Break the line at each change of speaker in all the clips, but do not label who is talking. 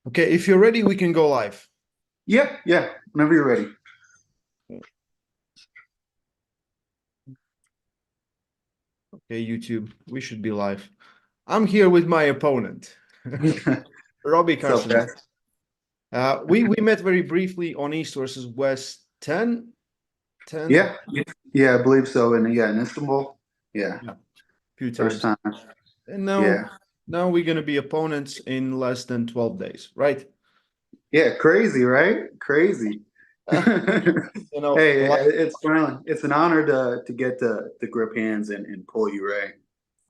Okay, if you're ready, we can go live.
Yeah, yeah. Whenever you're ready.
Okay, YouTube, we should be live. I'm here with my opponent, Robbie
So
Kerstendiek.
fast.
We met very briefly on East versus West 10, 10,
Yeah, yeah, I believe so. And yeah, in Istanbul. Yeah,
yeah, few
first
times.
time.
And
Yeah,
now we're gonna be opponents in less than 12 days, right?
yeah. Crazy, right? Crazy.
You know,
Hey,
like,
it's finally it's an honor to get to grip hands and pull you, Ray.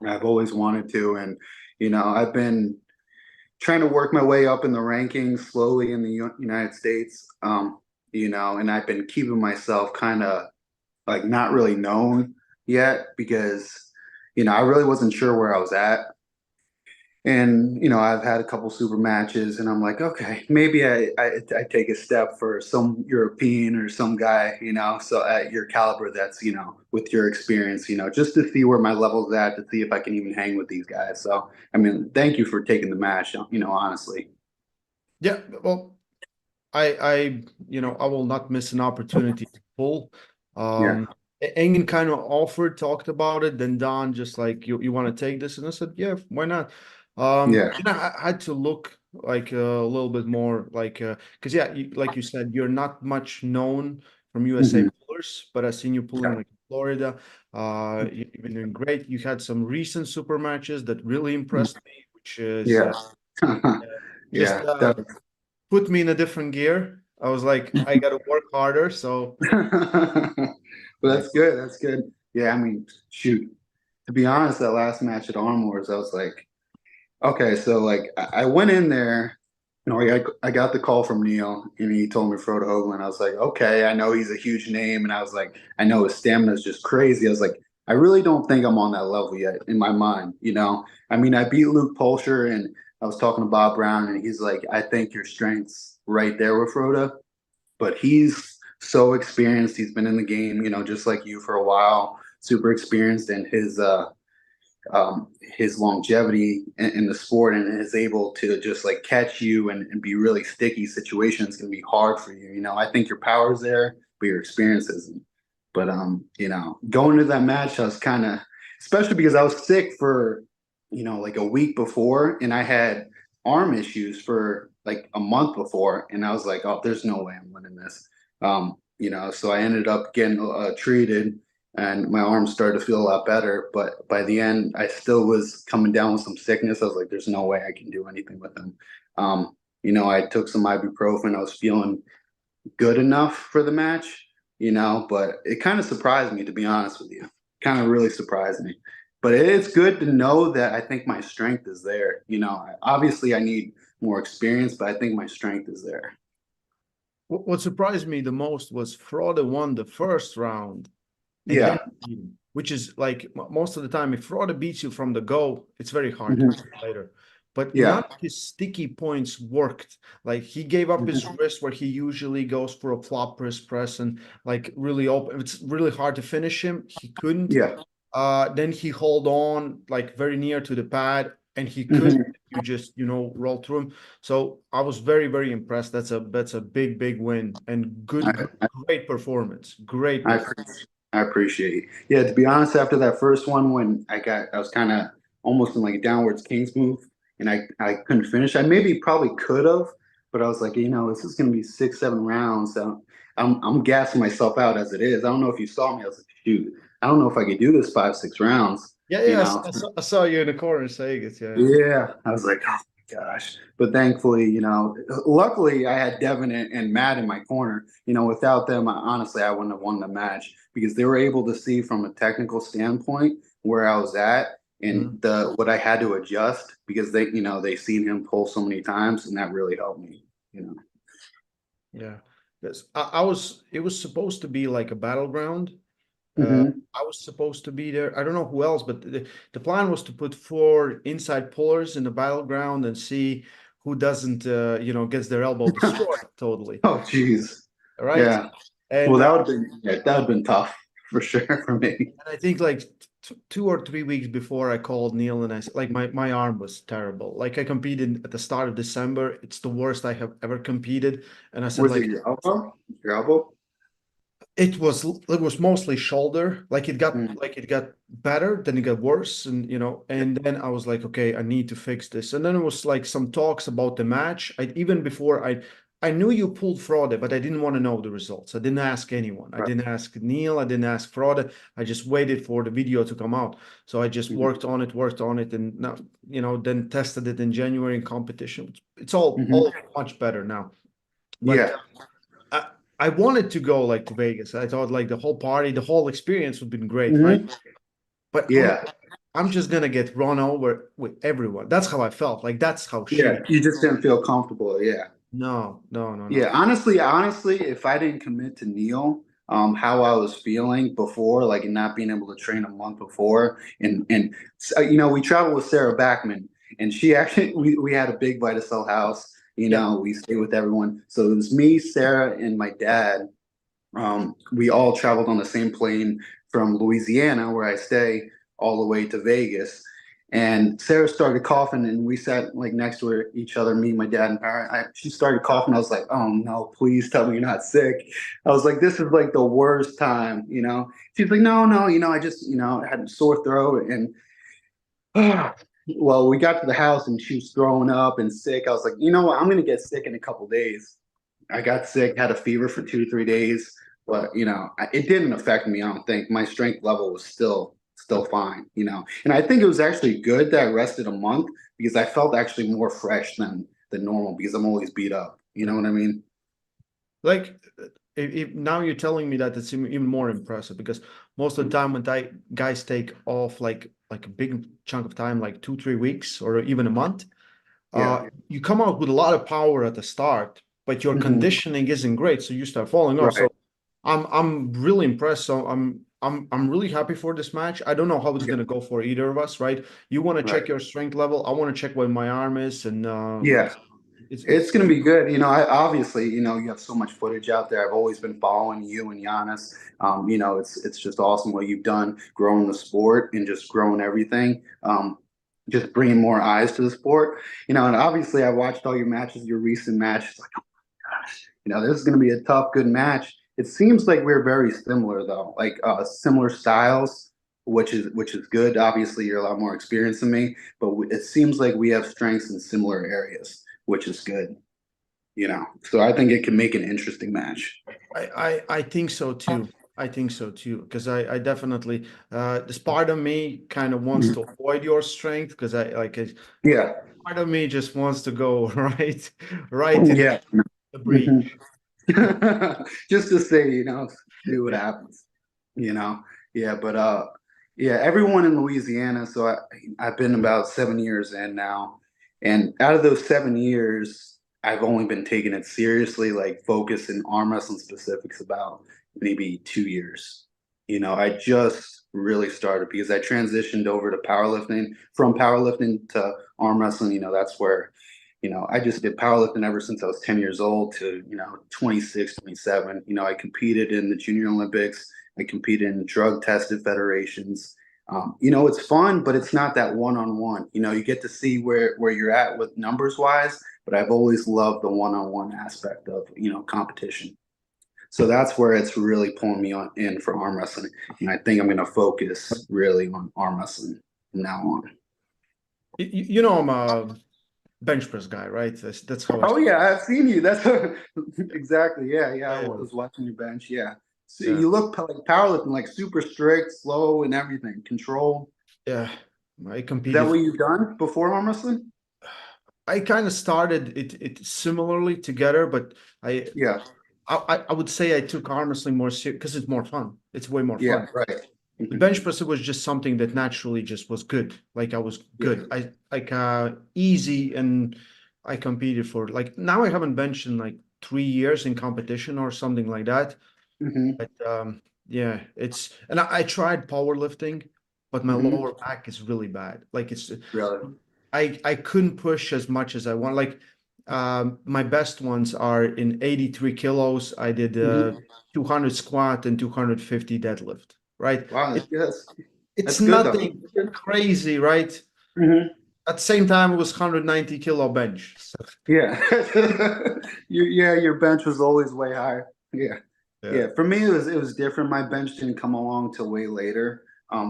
I've always wanted to, and I've been trying to work my way up in the rankings slowly in the United States. And I've been keeping myself kind of like not really known yet because I really wasn't sure where I was at. And I've had a couple super matches, and I'm like, okay, maybe I take a step for some European or some guy, so at your caliber, that's with your experience, just to see where my level's at, to see if I can even hang with these guys. So, I mean, thank you for taking the match, honestly.
yeah, well, I will not miss an opportunity to pull.
Yeah,
Engen kind of offered, talked about it. Then Don just like, you want to take this? And I said, yeah, why not?
yeah,
I had to look like a little bit more like, because yeah, like you said, you're not much known from USA
hmm
pullers, but I've seen you pulling
yeah,
like Florida. You've been doing great. You had some recent super matches that really impressed me, which is
yeah,
just
yeah. That,
put me in a different gear. I was like, I got to work harder. So,
well,
yeah.
that's good. That's good. Yeah, I mean, shoot. To be honest, that last match at Armwrestling, I was like, okay, so like I went in there, I got the call from Neil and he told me Frodo Hoagland. I was like, okay, I know he's a huge name, and I was like, I know his stamina is just crazy. I was like, I really don't think I'm on that level yet in my mind. I mean, I beat Luke Polsher, and I was talking to Bob Brown, and he's like, I think your strength's right there with Frodo, but he's so experienced. He's been in the game, just like you for a while, super experienced, and his longevity in the sport and is able to just like catch you and be really sticky situations can be hard for you. I think your power's there, but your experience isn't. But going to that match, I was kind of, especially because I was sick for, like a week before, and I had arm issues for like a month before, and I was like, oh, there's no way I'm winning this. So I ended up getting treated, and my arms started to feel a lot better. But by the end, I still was coming down with some sickness. I was like, there's no way I can do anything with them. I took some ibuprofen. I was feeling good enough for the match, but it kind of surprised me, to be honest with you. Kind of really surprised me. But it's good to know that I think my strength is there. Obviously I need more experience, but I think my strength is there.
What surprised me the most was Frode won the first round and then
Yeah.
beat him, which is like most of the time, if Frode beats you from the go, it's very hard to
hmm
beat later. But none
Yeah.
of his sticky points worked. Like he gave up his
hmm
wrist where he usually goes for a flop wrist press and like really open. It's really hard to finish him. He couldn't.
Yeah.
Then he hold on like very near to the pad and he could
hmm
you just roll through him. So I was very, very impressed. That's a big, big win and
I,
great performance. Great
I
performance.
appreciate, I appreciate it. Yeah, to be honest, after that first one, when I was kind of almost in like a downwards Kings move, and I couldn't finish. I maybe probably could have, but I was like, this is gonna be 6, 7 rounds. So I'm gassing myself out as it is. I don't know if you saw me. I was like, shoot, I don't know if I could do this 5, 6 rounds.
Yeah,
You
yeah,
know,
I saw you in the corner saying it. Yeah,
yeah, I was like, oh my gosh. But thankfully, luckily I had Devin and Matt in my corner. Without them, honestly, I wouldn't have won the match because they were able to see from a technical standpoint where I was at and
Mhm.
the what I had to adjust because they seen him pull so many times, and that really helped me, you know.
Yeah. I was. It was supposed to be like a battleground. Uh,
hmm
I was supposed to be there. I don't know who else, but the plan was to put four inside pullers in the battleground and see who doesn't, gets their elbow destroyed totally.
Oh, geez.
Right?
Yeah. Well,
And
that would have been tough. for sure for me.
And I think like 2 or 3 weeks before I called Neil and I said, like my arm was terrible. Like I competed at the start of December. It's the worst I have ever competed. And I said
Was it
like
your elbow? Your elbow?
it was mostly shoulder.
Mm,
Like it got better, then it got worse. And and then I was like, okay, I need to fix this. And then it was like some talks about the match. Even before I knew you pulled Frode, but I didn't want to know the results. I didn't ask anyone. I
right.
didn't ask Neil. I didn't ask Frode. I just waited for the video to come out. So I just
Mhm,
worked on it, and now, then tested it in January in competition. It's
mhm.
all much better now. But
Yeah.
I, I wanted to go like to Vegas. I thought like the whole party, the whole experience would have been great, right?
Mhm.
But
Yeah.
I'm just gonna get run over with everyone. That's how I felt. Like that's how
Yeah.
shitty.
You just didn't feel comfortable. Yeah.
No, no, no,
Yeah,
no.
honestly, if I didn't commit to Neil, how I was feeling before, like not being able to train a month before, and we traveled with Sarah Backman, and she actually we had a big Vitasel house.
Yeah.
We stayed with everyone, so it was me, Sarah, and my dad. We all traveled on the same plane from Louisiana, where I stay, all the way to Vegas. And Sarah started coughing, and we sat like next to each other, me, my dad, and her. She started coughing. I was like, "Oh no, please tell me you're not sick." I was like, "This is like the worst time." She's like, "No, no, I just, I had a sore throat." And well, we got to the house, and she was throwing up and sick. I was like, "You know what? I'm gonna get sick in a couple days." I got sick, had a fever for 2 3 days, but it didn't affect me. I don't think my strength level was still fine. And I think it was actually good that I rested a month because I felt actually more fresh than normal because I'm always beat up. You know what I mean?
Like now you're telling me that it's even more impressive because most of the time when guys take off like a big chunk of time, like 2 3 weeks or even a month,
Yeah.
you come out with a lot of power at the start, but your
Hmm.
conditioning isn't great, so you start falling off.
Right.
So I'm really impressed. So I'm really happy for this match. I don't know how it's
Yeah.
gonna go for either of us, right? You want to check
Right.
your strength level. I want to check where my arm is, and
Yeah. It's
it's
going to be good. I obviously, you have so much footage out there. I've always been following you and Giannis. It's just awesome what you've done, growing the sport and just growing everything. Just bringing more eyes to the sport. And obviously, I watched all your matches, your recent matches. Like, oh my gosh, this is going to be a tough, good match. It seems like we're very similar though, like similar styles, which is good. Obviously, you're a lot more experienced than me, but it seems like we have strengths in similar areas, which is good. So I think it can make an interesting match.
I think so too. I think so too, because I definitely this part of me kind of wants to
Mhm.
avoid your strength because
Yeah.
part of me just wants to go right in
Yeah.
the
Mhm.
breach.
Just to say, see what happens, you know. Yeah, but yeah, everyone in Louisiana, so I've been about 7 years in now. And out of those 7 years, I've only been taking it seriously, like focus in arm wrestling specifics about maybe 2 years. I just really started because I transitioned over to powerlifting, from powerlifting to arm wrestling. That's where I just did powerlifting ever since I was 10 years old to, 26, 27. I competed in the Junior Olympics. I competed in drug tested federations. It's fun, but it's not that one-on-one. You get to see where you're at with numbers wise, but I've always loved the one-on-one aspect of, competition. So that's where it's really pulling me in for arm wrestling. And I think I'm going to focus really on arm wrestling from now on.
I'm a bench press guy, right? That's how I
Oh
started.
yeah, I've seen you. That's exactly. Yeah, yeah. I
Yeah,
was watching your bench. Yeah. So
yeah,
you look like powerlifting, like super strict, slow, and everything. Control.
yeah. I
Is that
competed.
what you've done before arm wrestling?
I kind of started it similarly together, but I
Yeah.
I would say I took arm wrestling more serious because it's more fun. It's way more
Yeah.
fun.
Right.
The
Hmm.
bench press was just something that naturally just was good. Like I was
Yeah.
good. I like easy, and I competed for like now I haven't benched in like 3 years in competition or something like that.
Hmm.
But yeah, and I tried powerlifting, but my
Hmm.
lower back is really bad. Like it's
Really.
I couldn't push as much as I want. Like My best ones are in 83 kilos. I did
Mhm.
200 squat and 250 deadlift, right?
Wow,
It's
that's good though.
nothing crazy, right?
Mhm.
At the same time, it was 190 kilo bench. So,
Yeah. Your bench was always way higher. Yeah.
yeah.
Yeah. For me, it was different. My bench didn't come along till way later,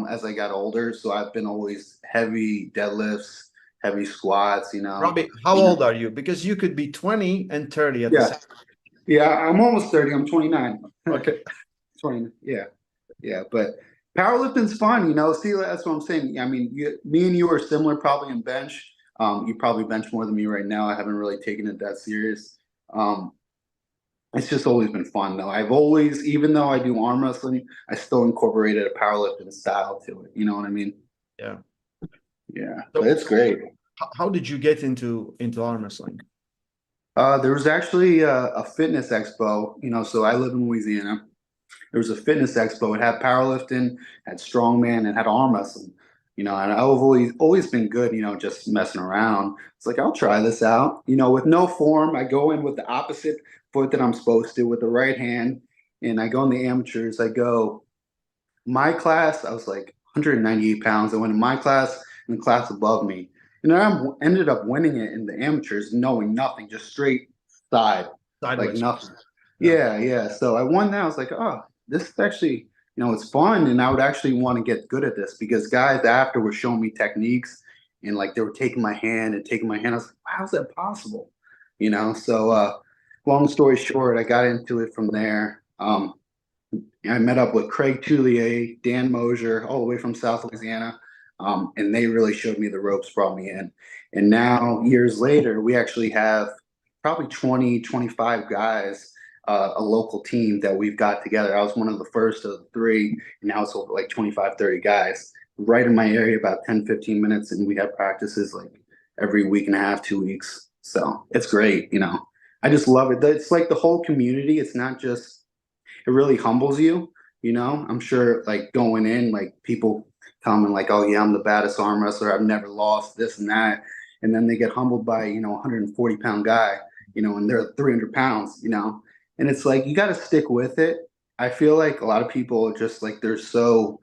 as I got older. So I've been always heavy deadlifts, heavy squats, you know.
Robbie, how old are you? Because you could be 20 and 30 at the
Yeah.
same.
Yeah, I'm almost 30. I'm 29.
Okay.
20. Yeah. Yeah, but powerlifting's fun, you know. See, that's what I'm saying. I mean, me and you are similar probably in bench. You probably bench more than me right now. I haven't really taken it that serious. Um, it's just always been fun though. I've always, even though I do arm wrestling, I still incorporated a powerlifting style to it. You know what I mean?
Yeah.
Yeah, but
So
it's great.
how did you get into arm wrestling?
There was actually a fitness expo, you know, so I live in Louisiana. There was a fitness expo. It had powerlifting, had strongman, and had arm wrestling. You know, and I've always been good, you know, just messing around. It's like I'll try this out. You know, with no form, I go in with the opposite foot that I'm supposed to, with the right hand, and I go in the amateurs. I go my class. I was like 198 pounds. I went in my class and the class above me, and then I ended up winning it in the amateurs, knowing nothing, just straight side, like
Sideways.
nothing.
Yeah.
Yeah, yeah. So I won that. I was like, oh, this is actually, you know, it's fun, and I would actually want to get good at this because guys after were showing me techniques, and like they were taking my hand and taking my hand. I was like, wow, how's that possible? You know. So, long story short, I got into it from there. I met up with Craig Toulier, Dan Mosier, all the way from South Louisiana, and they really showed me the ropes, brought me in. And now, years later, we actually have probably 20, 25 guys, a local team that we've got together. I was one of the first of the three, and now it's over like 25, 30 guys right in my area, about 10, 15 minutes. And we have practices like every week and a half, 2 weeks. So it's great, you know. I just love it. It's like the whole community. It's not just it really humbles you. You know, I'm sure like going in, like people come and like, oh yeah, I'm the baddest arm wrestler. I've never lost this and that. And then they get humbled by, you know, 140-pound guy, you know, and they're 300 pounds, you know, and it's like, you got to stick with it. I feel like a lot of people are just like, they're so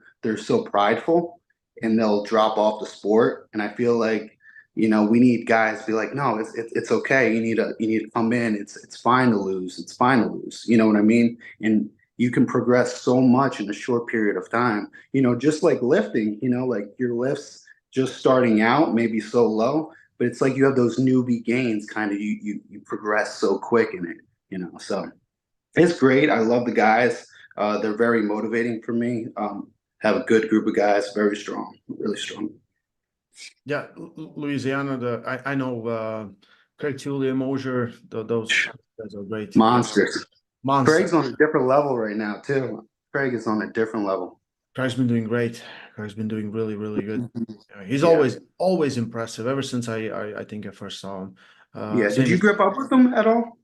prideful and they'll drop off the sport. And I feel like, you know, we need guys to be like, no, it's okay. You need to come in. It's fine to lose. It's fine to lose. You know what I mean? And you can progress so much in a short period of time. You know, just like lifting, you know, like your lifts just starting out maybe so low, but it's like you have those newbie gains kind of you progress so quick in it, you know. So it's great. I love the guys. They're very motivating for me. Have a good group of guys, very strong, really strong.
Yeah, Louisiana. I know Craig Tullia, Mosier. Those guys are great. Yeah,
Monsters.
monster.
Craig's on a different level right now too. Craig is on a different level.
Craig's been doing great. Craig's been doing really, really good.
Mhm.
He's
Yeah.
always impressive ever since I think I first saw him.
Yeah. Did
Same
you
as
grip up with him at all?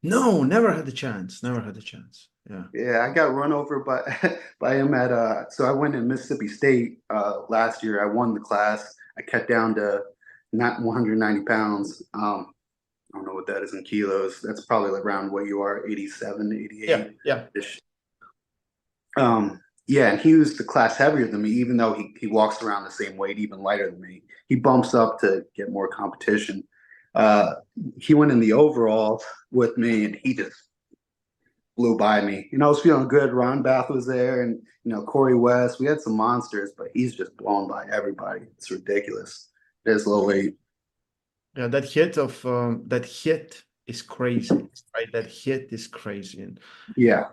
no, never had the chance. Never had the chance. Yeah.
Yeah, I got run over by by him at so I went in Mississippi State last year. I won the class. I cut down to not 190 pounds. I don't know what that is in kilos. That's probably like around what you are, 87,
Yeah,
88
yeah.
ish. Yeah, and he was the class heavier than me, even though he walks around the same weight, even lighter than me. He bumps up to get more competition. Uh, he went in the overall with me, and he just blew by me. You know, I was feeling good. Ron Bath was there, and you know, Corey West. We had some monsters, but he's just blown by everybody. It's ridiculous. It is low weight.
Yeah, that hit is crazy, right? That hit is crazy. And
Yeah.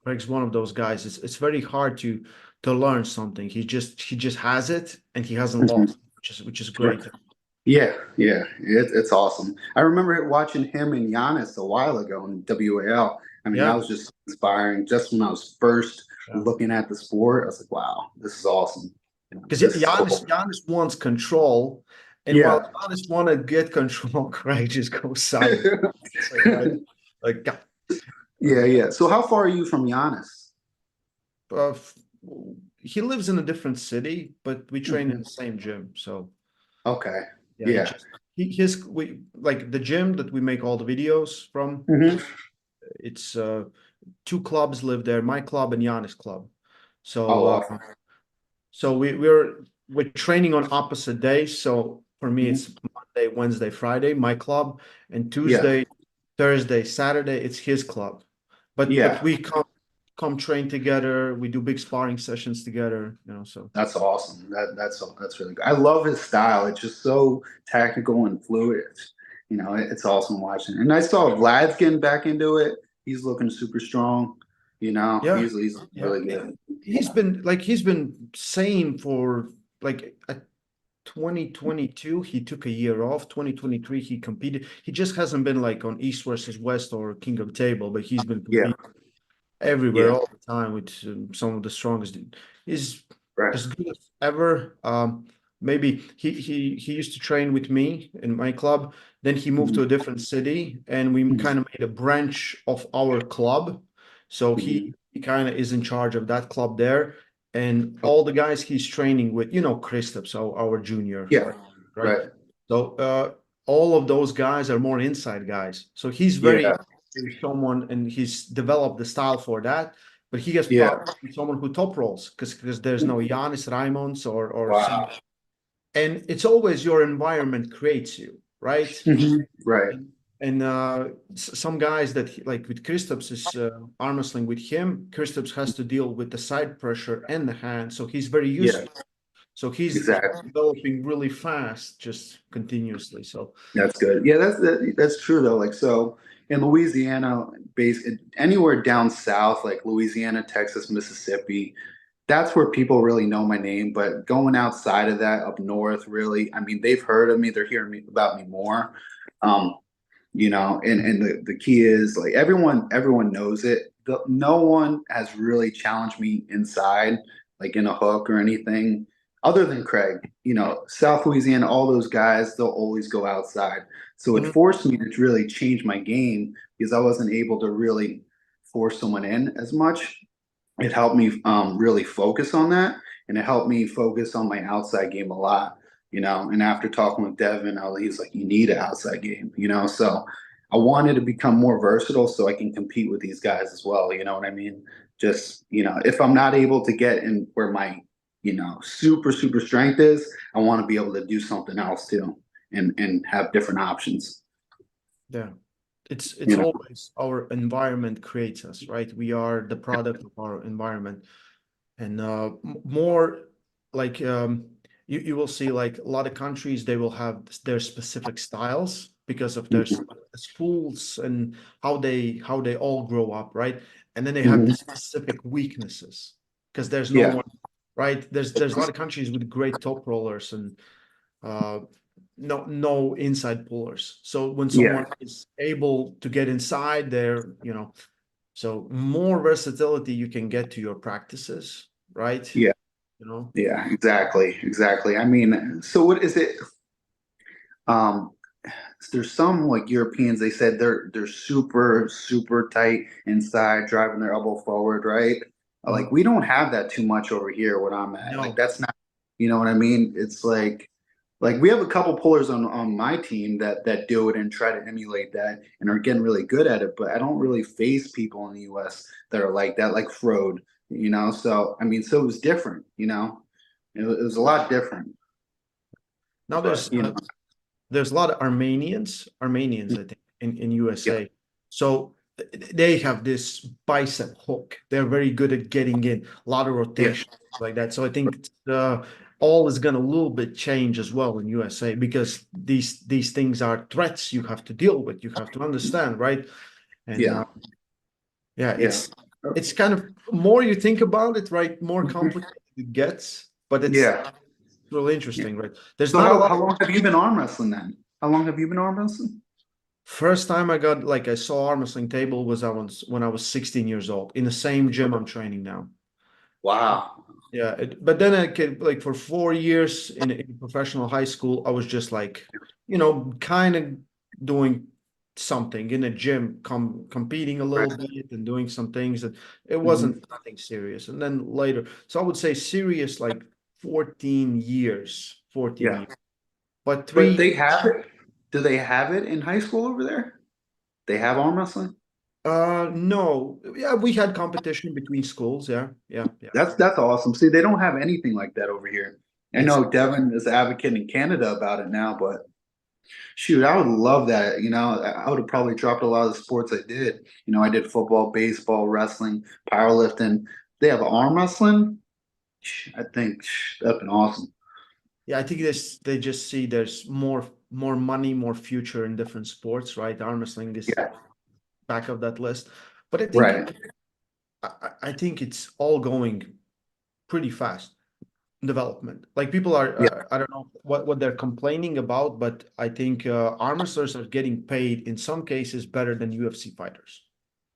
Craig's one of those guys. It's very hard to learn something. He just has it and he hasn't
Mhm.
lost, which is great.
Yeah, yeah, it's awesome. I remember watching him and Giannis a while ago in WAL. I mean, that
Yeah,
was just inspiring. Just when I was first
yeah.
looking at the sport, I was like, "Wow, this is awesome. You know,
Because
this is
Giannis
cool."
Giannis wants control, and while
Yeah,
Giannis want to get control, Craig just goes sideways. Like,
yeah, yeah. So, how far are you from Giannis?
uh, he lives in a different city, but we train in
Mhm.
the same gym. So
Okay,
yeah, he
yeah,
just we like the gym that we make all the videos from.
Hmm.
It's two clubs live there, my club and Giannis club.
Oh,
So
awesome.
so we're training on opposite days. So for me,
Mhm.
it's Monday, Wednesday, Friday, my club, and
Yeah,
Tuesday, Thursday, Saturday, it's his club. But
yeah,
we come train together. We do big sparring sessions together. So
that's awesome. That's really good. I love his style. It's just so technical and fluid. It's awesome watching. And I saw Vlad's getting back into it. He's looking super strong.
yeah,
He's
yeah.
really good.
He's been saying for like 2022 he took a year off. 2023 he competed. He just hasn't been like on East versus West or King of Table, but he's been
Yeah,
competing everywhere
yeah,
all the time with some of the strongest. He's
right.
as good as ever. Maybe he used to train with me in my club. Then he moved to a
Mhm.
different city, and we kind of made a branch of our club. So
Mhm.
he kind of is in charge of that club there, and all the guys he's training with, Kristaps, so our junior,
Yeah,
right?
right.
So all of those guys are more inside guys. So he's very
Yeah,
someone, and he's developed the style for that. But he gets
yeah.
problems with someone who top rolls because there's no Giannis Raimons or some,
Wow.
and it's always your environment creates you, right?
Mhm. Right.
And some guys that like with Kristaps is arm wrestling with him. Kristaps has to deal with the side pressure and the hand, so he's very used
Yeah,
to it. So he's
exactly.
developing really fast, just continuously. So
That's good. Yeah, that's true though. Like so in Louisiana, base anywhere down south, like Louisiana, Texas, Mississippi, that's where people really know my name. But going outside of that, up north, really, I mean, they've heard of me. They're hearing about me more. Um, and the key is like everyone knows it. No one has really challenged me inside, like in a hook or anything, other than Craig. South Louisiana, all those guys, they'll always go outside. So it
mhm,
forced me to really change my game because I wasn't able to really force someone in as much. It helped me really focus on that, and it helped me focus on my outside game a lot. And after talking with Devin, he's like, "You need an outside game," So I wanted to become more versatile so I can compete with these guys as well. You know what I mean? Just if I'm not able to get in where my super strength is, I want to be able to do something else too, and have different options.
yeah. It's
You know?
always our environment creates us, right? We are the product of our environment. And more like you will see like a lot of countries, they will have their specific styles because of their
Mhm.
schools and how they all grow up, right? And then they have the
Mhm.
specific weaknesses because there's no
Yeah,
one, right? There's a lot of countries with great top rollers and uh, no inside pullers. So when
yeah,
someone is able to get inside there, so more versatility you can get to your practices, right?
yeah.
You know,
Yeah, exactly, exactly. I mean, so what is it? Um, there's some like Europeans, they said they're super tight inside, driving their elbow forward, right? Like
Mhm.
we don't have that too much over here where I'm at. Like
No,
that's not, you know what I mean? It's like we have a couple pullers on my team that do it and try to emulate that and are getting really good at it, but I don't really face people in the US that are like that, like Frode. So I mean, so it was different, it was a lot different,
now
but
there's a lot of Armenians, I think, in
yeah,
USA. So they have this bicep hook. They're very good at getting in, a lot of
yeah,
rotation like that. So I think all is gonna a little bit change as well in USA because these things are threats you have to deal with. You have to understand, right? And
yeah,
yeah,
yeah,
it's kind of more you think about it, right? More complicated it gets, but it's
yeah,
really
yeah.
interesting, right? There's
So
not a
how
lot.
how long have you been arm wrestling then? How long have you been arm wrestling?
First time I saw arm wrestling table was when I was 16 years old in the same gym I'm training now.
Wow.
Yeah, but then I could like for 4 years in professional high school, I was just like, kind of doing something in a gym, competing a
Right.
little bit and doing some things that it
Mhm.
wasn't nothing serious. And then later, so I would say serious like 14 years, 14
Yeah.
years. But
But
three,
they have it. Do they have it in high school over there? They have arm wrestling?
No. Yeah, we had competition between schools. Yeah, yeah, yeah.
That's awesome. See, they don't have anything like that over here. I
It's
know Devin is advocating Canada about it now, but shoot, I would love that. I would have probably dropped a lot of the sports I did. I did football, baseball, wrestling, powerlifting. They have arm wrestling. I think that'd been awesome.
Yeah, I think they just see there's more money, more future in different sports, right? Arm wrestling is
Yeah,
back of that list. But
right.
I think it's all going pretty fast development. Like people are,
Yeah.
I don't know what they're complaining about, but I think arm wrestlers are getting paid in some cases better than UFC fighters.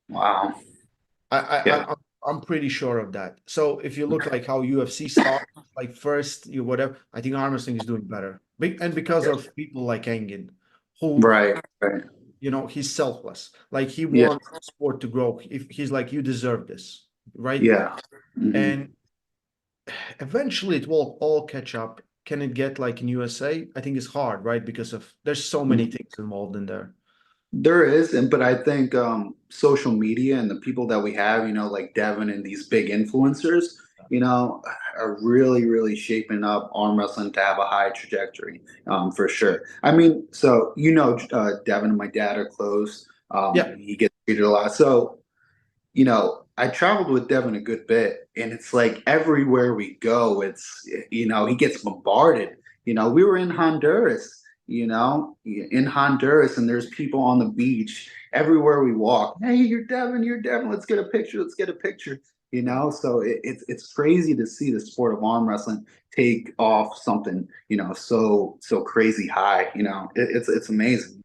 Wow.
I,
Yeah.
I I'm pretty sure of that. So if you look like how UFC started, like first you whatever, I think arm wrestling is doing better. And because
Yeah.
of people like Engin, who
Right. Right.
he's selfless. Like he
Yeah.
wants sport to grow. If he's like, you deserve this, right?
Yeah. Hmm.
And eventually it will all catch up. Can it get like in USA? I think it's hard, right? Because of there's so many things involved in there.
There is, but I think social media and the people that we have, like Devin and these big influencers, are really, really shaping up arm wrestling to have a high trajectory, for sure. I mean, so Devin and my dad are close.
Yeah.
He gets treated a lot. So I traveled with Devin a good bit, and it's like everywhere we go, he gets bombarded. We were in Honduras, and there's people on the beach everywhere we walk. Hey, you're Devin, let's get a picture, let's get a picture. So it's crazy to see the sport of arm wrestling take off something, so crazy high. It's amazing.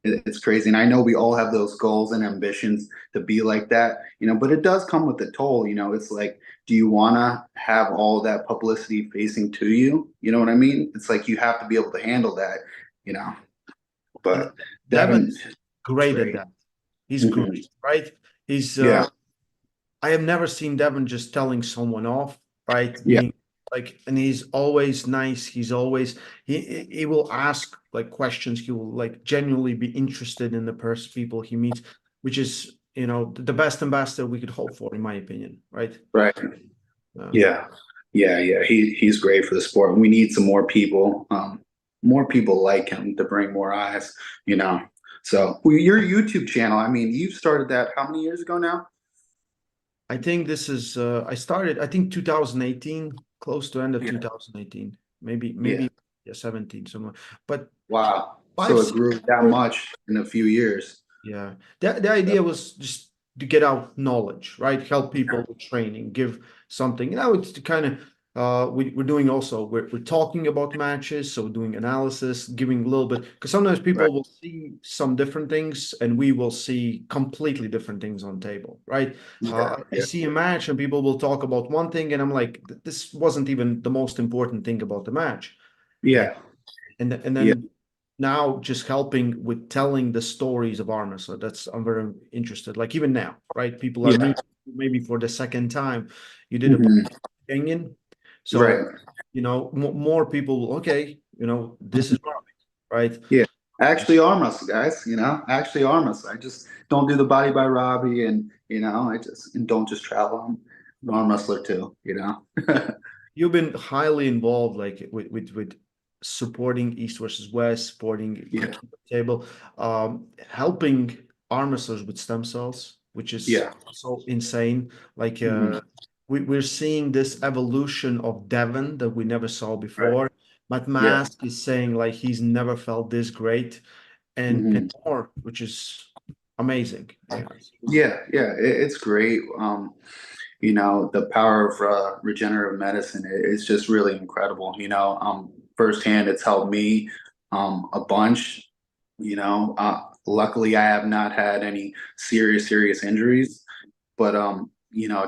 It's crazy. And I know we all have those goals and ambitions to be like that, but it does come with a toll. It's like, do you want to have all that publicity facing to you? You know what I mean? It's like you have to be able to handle that, you know.
And
But
Devin
Devin
is
is
great at
great.
that. He's
Hmm.
great, right? He's
Yeah.
I have never seen Devin just telling someone off, right?
Yeah.
Being like, and he's always nice. He's always he will ask like questions. He will like genuinely be interested in the person people he meets, which is the best ambassador we could hope for, in my opinion, right?
Right.
Uh,
Yeah. Yeah. Yeah. He's great for the sport. We need some more people like him to bring more eyes, you know. So your YouTube channel, I mean, you started that how many years ago now?
I think this is I started I think 2018, close to end of
Yeah.
2018, maybe
Yeah.
yeah, 17 somewhere. But
Wow.
five,
So it
six
grew that
years,
much in a few years.
yeah. The idea was just to get out knowledge, right? Help people with training, give something. It's to kind of we're doing also we're talking about matches, so doing analysis, giving a little bit because sometimes
Right.
people will see some different things and we will see completely different things on table, right?
Yeah.
I
Yeah.
see a match and people will talk about one thing and I'm like, this wasn't even the most important thing about the match. And
Yeah.
and
Yeah.
then now just helping with telling the stories of armor. So that's I'm very interested. Like even now, right? People are
Yeah.
meeting maybe for the second time. You did a
Hmm.
Kenyan, so
Right.
more people will okay. This is Robbie, right?
Yeah. Actually arm wrestle, guys, actually arm wrestle. I just don't do the body by Robbie and and don't just travel. I'm an arm wrestler too.
You've been highly involved, like with supporting East versus West, supporting
Yeah.
Cooking the Table, helping arm wrestlers with stem cells, which is
Yeah.
so insane. Like
Hmm.
we're seeing this evolution of Devon that we never saw
Right.
before. Matt
Yeah.
Mask is saying like he's never felt this great and
Hmm.
more, which is amazing. Yeah.
Yeah. Yeah. It's great. The power of regenerative medicine is just really incredible. Firsthand, it's helped me a bunch. Luckily, I have not had any serious injuries, but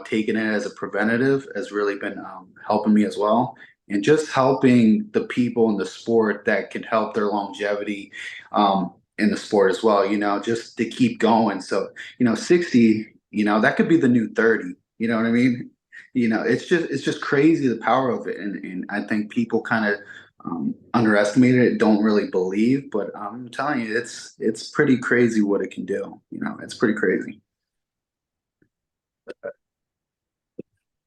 taking it as a preventative has really been helping me as well, and just helping the people in the sport that can help their longevity in the sport as well. Just to keep going. So 60. That could be the new 30. You know what I mean? It's just crazy the power of it, and I think people kind of underestimate it, don't really believe, but I'm telling you, it's pretty crazy what it can do. You know, it's pretty crazy.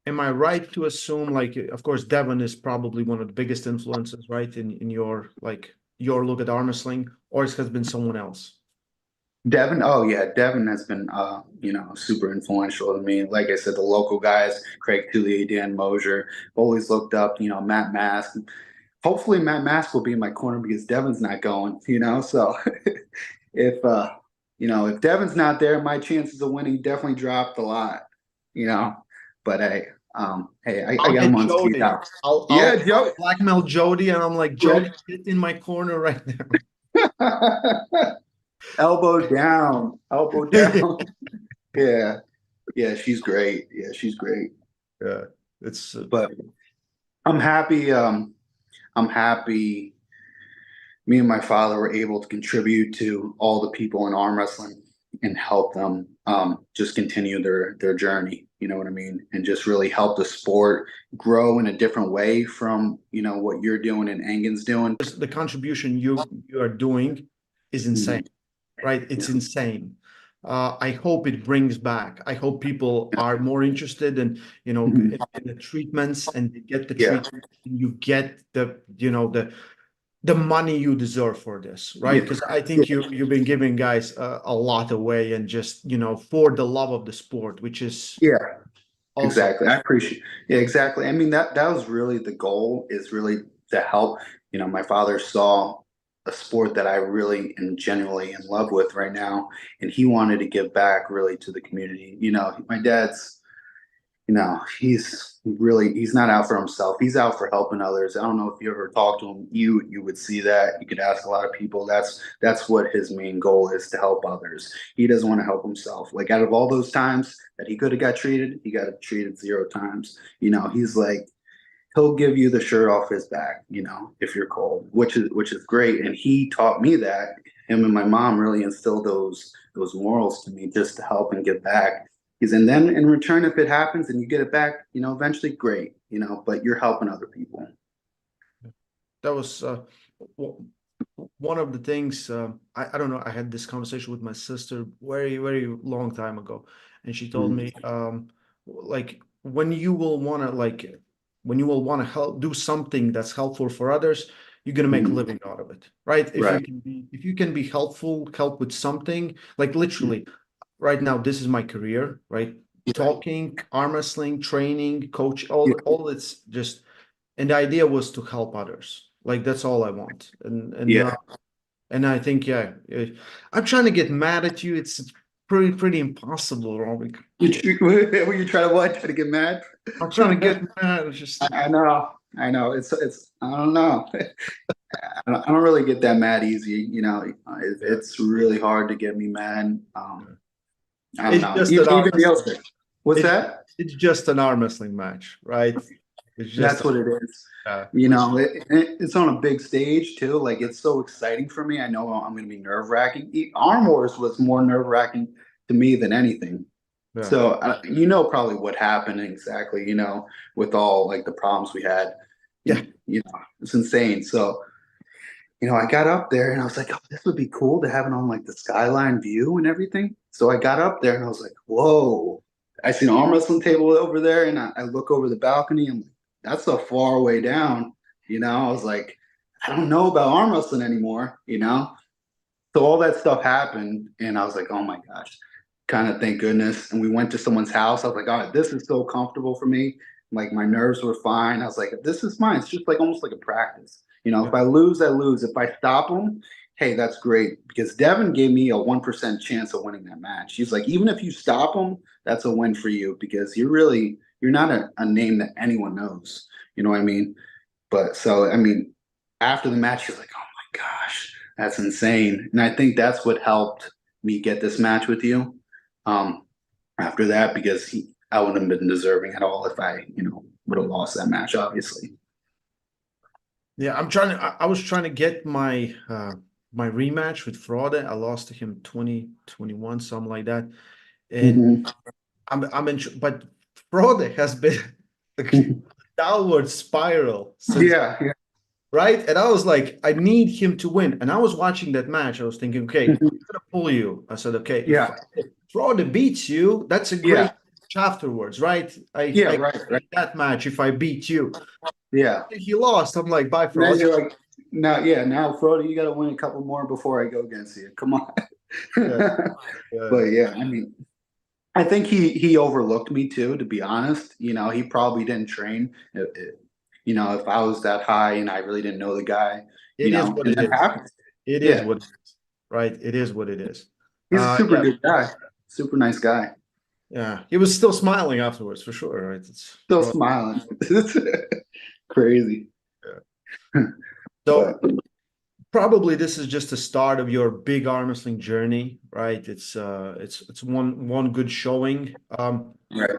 Am I right to assume, like, of course, Devin is probably one of the biggest influences, right, in your like your look at arm wrestling, or it has been someone else?
Devin, oh yeah, Devin has been super influential to me. Like I said, the local guys, Craig Tully, Dan Mosier, always looked up, Matt Mask. Hopefully Matt Mask will be in my corner because Devin's not going, So if if Devin's not there, my chances of winning definitely dropped a lot, you know. But I
I'll
got
get
him on speed
Jody.
out.
I'll
Yeah, Joe.
blackmail Jody, and I'm like,
Yeah.
Jody, get in my corner right now.
Elbow down, elbow down. Yeah. Yeah, she's great. Yeah, she's great.
Yeah, it's
But I'm happy. I'm happy. Me and my father were able to contribute to all the people in arm wrestling and help them just continue their journey. You know what I mean? And just really help the sport grow in a different way from what you're doing and Engen's doing.
the contribution you are doing is insane,
Mhm.
right? It's
Yeah.
insane. I hope it brings back. I hope people are more interested in,
Mhm.
in the treatments, and they get the
Yeah.
treatment, and you get the money you deserve for this, right?
Yeah.
Because I
Yeah.
think you've been giving guys a lot away, and just for the love of the sport, which is
Yeah.
also
Exactly. I appreciate. Yeah, exactly. I mean, that was really the goal, is really to help. My father saw a sport that I really am genuinely in love with right now, and he wanted to give back really to the community. My dad's, he's not out for himself. He's out for helping others. I don't know if you ever talked to him. You would see that. You could ask a lot of people. That's what his main goal is, to help others. He doesn't want to help himself. Like, out of all those times that he could have got treated, he got treated 0 times. He's like, he'll give you the shirt off his back, if you're cold, which is great. And he taught me that. Him and my mom really instilled those morals to me, just to help and give back. Because, and then in return, if it happens and you get it back, eventually, great, but you're helping other people.
that was one of the things. I don't know. I had this conversation with my sister very, very long time ago, and she told
Mhm.
me, like, when you will want to help do something that's helpful for others, you're gonna make a
Mhm.
living out of it, right?
Right.
If you can be helpful, help with something, like
Mhm.
literally right now, this is my career, right? Talking, arm wrestling, training, coach,
Yeah.
all it's just, and the idea was to help others. Like, that's all I want.
Yeah.
And I think, yeah, I'm trying to get mad at you. It's pretty impossible, Robbie.
Were you trying to what? Try to get mad?
I'm trying to get mad. It's just,
I know. I know. It's. I don't know. I don't really get that mad easy.
yeah.
It's really hard to get me mad. I don't
It's
know.
just an arm
Even
wrestling.
Nielsen. What's
It's
that?
it's just an arm wrestling match, right? It's just
That's what it is.
which
It's on a big stage too. Like, it's so exciting for me. I know I'm going to be nerve wracking. Arm Wars was more nerve wracking to me than anything.
yeah.
So probably what happened exactly. With all like the problems we had.
Yeah.
It's insane. So I got up there and I was like, oh, this would be cool to have it on like the skyline view and everything. So I got up there and I was like, whoa. I see an arm wrestling table over there, and I look over the balcony and that's a far way down. I was like, I don't know about arm wrestling anymore. So all that stuff happened, and I was like, oh my gosh, kind of thank goodness. And we went to someone's house. I was like, oh, this is so comfortable for me. Like, my nerves were fine. I was like, this is fine. It's just like almost like a practice.
Yeah.
If I lose, I lose. If I stop them, hey, that's great. Because Devin gave me a 1% chance of winning that match. He's like, even if you stop them, that's a win for you, because you're not a name that anyone knows. You know what I mean? But so, I mean, after the match, he was like, oh my gosh, that's insane. And I think that's what helped me get this match with you. Um, After that, because I wouldn't have been deserving at all if I, would have lost that match, obviously.
Yeah, I was trying to get my rematch with Fraude. I lost to him 2021, something like that. And
Mhm.
but Fraude has been a downward spiral since.
Yeah, yeah.
right? And I was like, I need him to win. And I was watching that match. I was thinking, okay, I'm gonna pull you. I said, okay, if
Yeah,
Frode beats you, that's a great
yeah,
match afterwards, right?
yeah,
I
right, right.
that match if I beat you.
Yeah.
He lost. I'm like, bye,
And then
Frode.
you're like, now, yeah, now, Frody, you got to win a couple more before I go against you. Come on.
Yeah,
But
yeah,
yeah, I mean, I think he overlooked me too, to be honest. You know, he probably didn't train. You know, if I was that high and I really didn't know the guy, you
it is
know,
what
and
it
that
is.
happens.
It is
Yeah,
what it is, right? It is what it is.
he's a super
Yeah,
good guy, super nice guy.
yeah. He was still smiling afterwards for sure, right? It's
Still
Frode.
smiling. It's crazy.
Yeah.
But
So probably this is just the start of your big arm wrestling journey, right? It's one good showing.
right,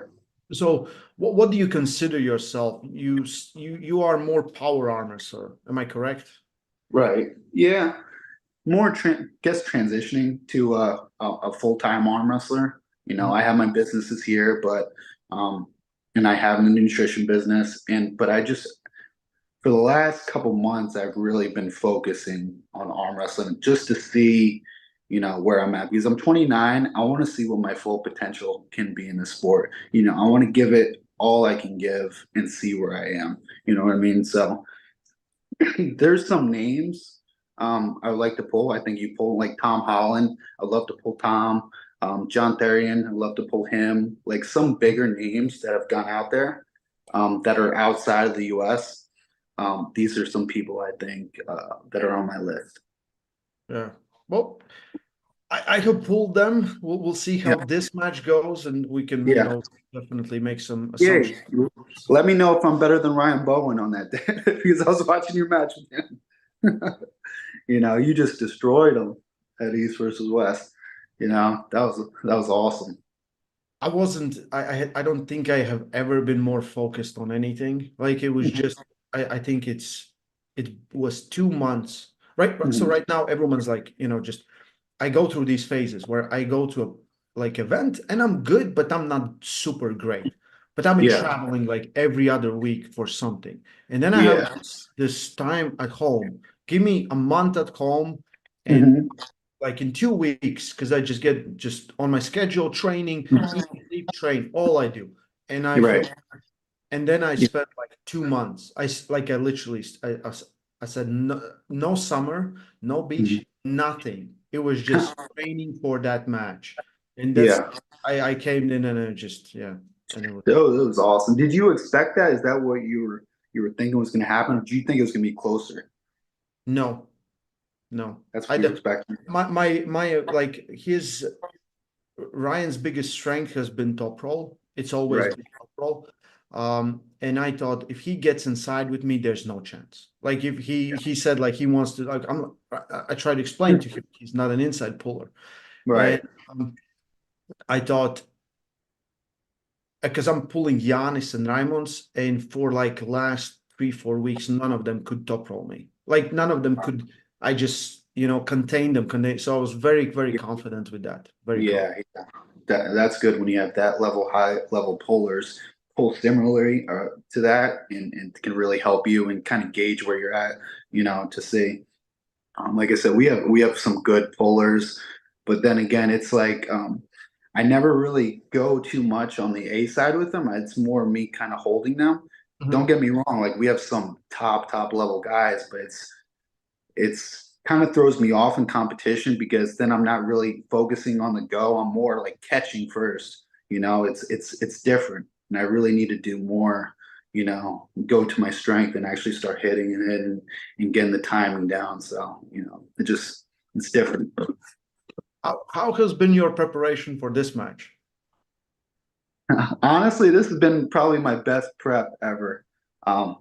So what do you consider yourself? You are more power armor, sir. Am I correct?
right. Yeah. More guess transitioning to a full-time arm wrestler. You know, I have my businesses here, but um and I have a nutrition business, and but I just for the last couple months I've really been focusing on arm wrestling just to see, you know, where I'm at because I'm 29. I want to see what my full potential can be in the sport. You know, I want to give it all I can give and see where I am. You know what I mean? So there's some names I would like to pull. I think you pull like Tom Holland. I'd love to pull Tom. John Therian. I'd love to pull him. Like some bigger names that have gone out there that are outside of the U.S. These are some people I think that are on my list.
Yeah. Well, I have pulled them. We'll see
Yeah,
how this match goes, and we can,
yeah,
definitely make some
yeah.
assumptions.
Let me know if I'm better than Ryan Bowen on that day because I was watching your match with him. You know, you just destroyed him at East versus West. You know, that was awesome.
I wasn't. I don't think I have ever been more focused on anything. Like it was just. I think it was 2 months. Right. So
Mhm.
right now everyone's like, just I go through these phases where I go to a like event and I'm good, but I'm not super great. But I've been
Yeah,
traveling like every other week for something. And then I have
yeah,
this time at home. Give me a month at home and
hmm
like in 2 weeks, because I just get just on my schedule, training, eat, sleep, train, all I do. And I
you're
feel,
right.
and then I
Yeah,
spent like 2 months. I literally, I said, no, no summer, no
mhm.
beach, nothing. It was just training for that match. And that's,
Yeah.
I came in and I just, yeah. And it was,
That was awesome. Did you expect that? Is that what you were thinking was going to happen, or do you think it was going to be closer?
no, no.
That's what you were expecting.
Like Ryan's biggest strength has been top roll. It's always
Right.
been top roll. And I thought if he gets inside with me, there's no chance. Like if he said like he wants to like I tried to explain to him he's not an inside puller. And
Right.
I thought because I'm pulling Giannis and Raimons, and for like last 3, 4 weeks, none of them could top roll me. Like none of them could. I just contain them. So I was very very confident with that. Very confident.
Yeah, yeah. That's good when you have that level high level pullers pull similarly to that and can really help you and kind of gauge where you're at, you know, to see. Like I said, we have some good pullers, but then again, it's like I never really go too much on the A side with them. It's more me kind of holding them. Don't
Mhm.
get me wrong, like we have some top level guys, but it's kind of throws me off in competition because then I'm not really focusing on the go. I'm more like catching first. You know, it's different, and I really need to do more. You know, go to my strength and actually start hitting and getting the timing down. So you know, it's different.
How has been your preparation for this match?
Honestly, this has been probably my best prep ever. Um,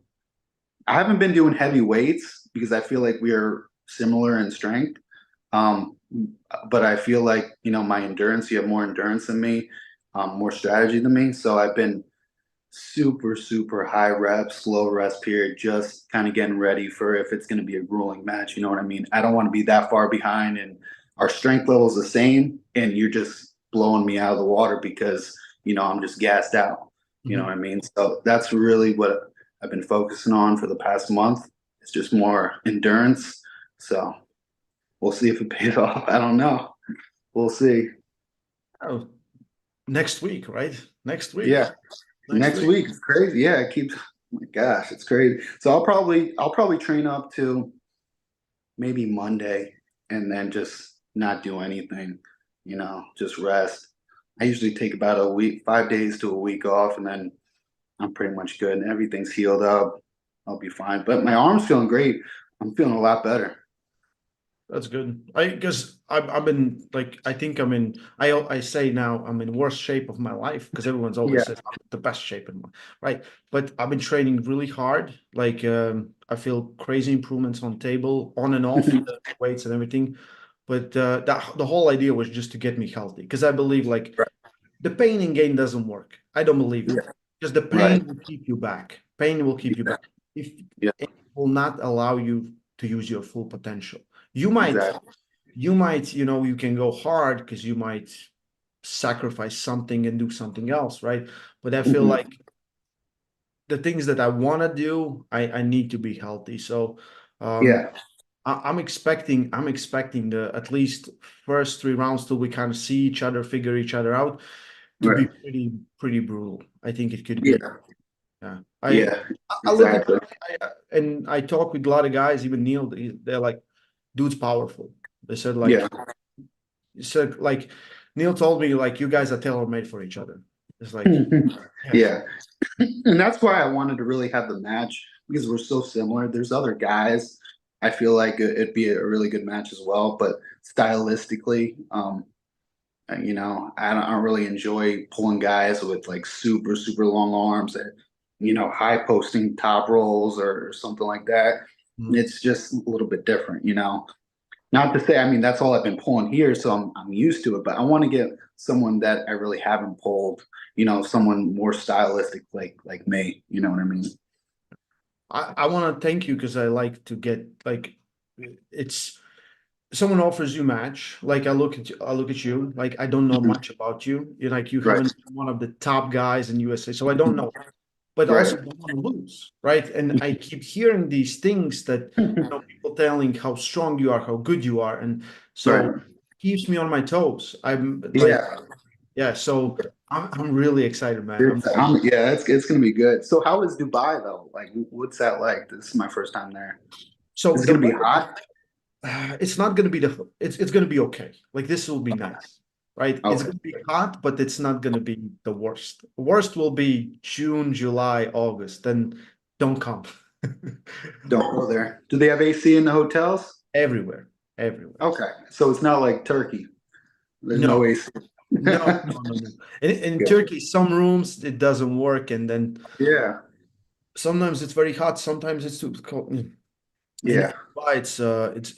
I haven't been doing heavy weights because I feel like we are similar in strength. Um, but I feel like, you know, my endurance, you have more endurance than me, more strategy than me. So I've been super high reps, slow rest period, just kind of getting ready for if it's going to be a grueling match. You know what I mean? I don't want to be that far behind and our strength level is the same and you're just blowing me out of the water because, you know, I'm just gassed out. You know what I
Mhm.
mean? So that's really what I've been focusing on for the past month It's just more endurance. So we'll see if it pays off. I don't know. We'll see.
Oh, next week, right? Next week.
Yeah.
Next
Next
week.
week is crazy. Yeah, it keeps. Oh my gosh, it's crazy. So I'll probably train up to maybe Monday and then just not do anything, just rest. I usually take about a week, 5 days to a week off, and then I'm pretty much good. And everything's healed up. I'll be fine. But my arm's feeling great. I'm feeling a lot better.
That's good. Because I've been like, I think I say now I'm in worst shape of my life, because everyone's always
Yeah.
says I'm the best shape in my, right. But I've been training really hard. Like, I feel crazy improvements on table, on and off the weights and everything. But the whole idea was just to get me healthy, because I believe like
Right.
the pain and gain doesn't work. I don't believe it,
Yeah.
because the
Right.
pain will keep you back. Pain will keep you
Yeah.
back. If
Yeah.
it will not allow you to use your full potential. You might
Exactly.
you can go hard because you might sacrifice something and do something else, right? But I feel
Mhm.
like the things that I want to do, I need to be healthy. So
Yeah.
I'm expecting the at least first 3 rounds till we kind of see each other, figure each other out, to be
Right.
pretty brutal. I think it could be.
Yeah.
Yeah.
Yeah.
I look at
Exactly.
and I talk with a lot of guys, even Neil, they're like, dude's powerful. They said like
Yeah.
like Neil told me like you guys are tailor made for each other. It's like, yeah,
Yeah. And that's why I wanted to really have the match because we're so similar. There's other guys. I feel like it'd be a really good match as well, but stylistically, I don't really enjoy pulling guys with like super, super long arms and, high posting top rolls or something like that.
mm,
It's just a little bit different. Not to say, I mean, that's all I've been pulling here, so I'm used to it, but I want to get someone that I really haven't pulled, someone more stylistic like me, you know what I mean?
I want to thank you because I like to get like it's someone offers you match. Like I look at you, like I don't know
Mhm.
much about you. You're like you
Right.
haven't been one of the top guys in USA, so I don't know. But also
Right.
don't want to lose, right? And I keep hearing these things that people telling how strong you are, how good you are, and so
Right.
keeps me on my toes. I'm like,
Yeah.
yeah, so I'm really excited, man.
Yeah, it's gonna be good. So how is Dubai though? Like, what's that like? This is my first time there.
So
Is it
the
gonna be
weather,
hot?
it's not going to be it's going to be okay. Like this will be nice, right? It's
Okay.
going to be hot, but it's not going to be the worst. Worst will be June, July, August. Then don't come.
Don't go there. Do they have AC in the hotels?
Everywhere, everywhere.
Okay. So it's not like Turkey. There's no
No,
AC.
no. In
Yeah.
Turkey, some rooms it doesn't work, and then
Yeah.
sometimes it's very hot, sometimes it's too cold. In
Yeah.
Dubai,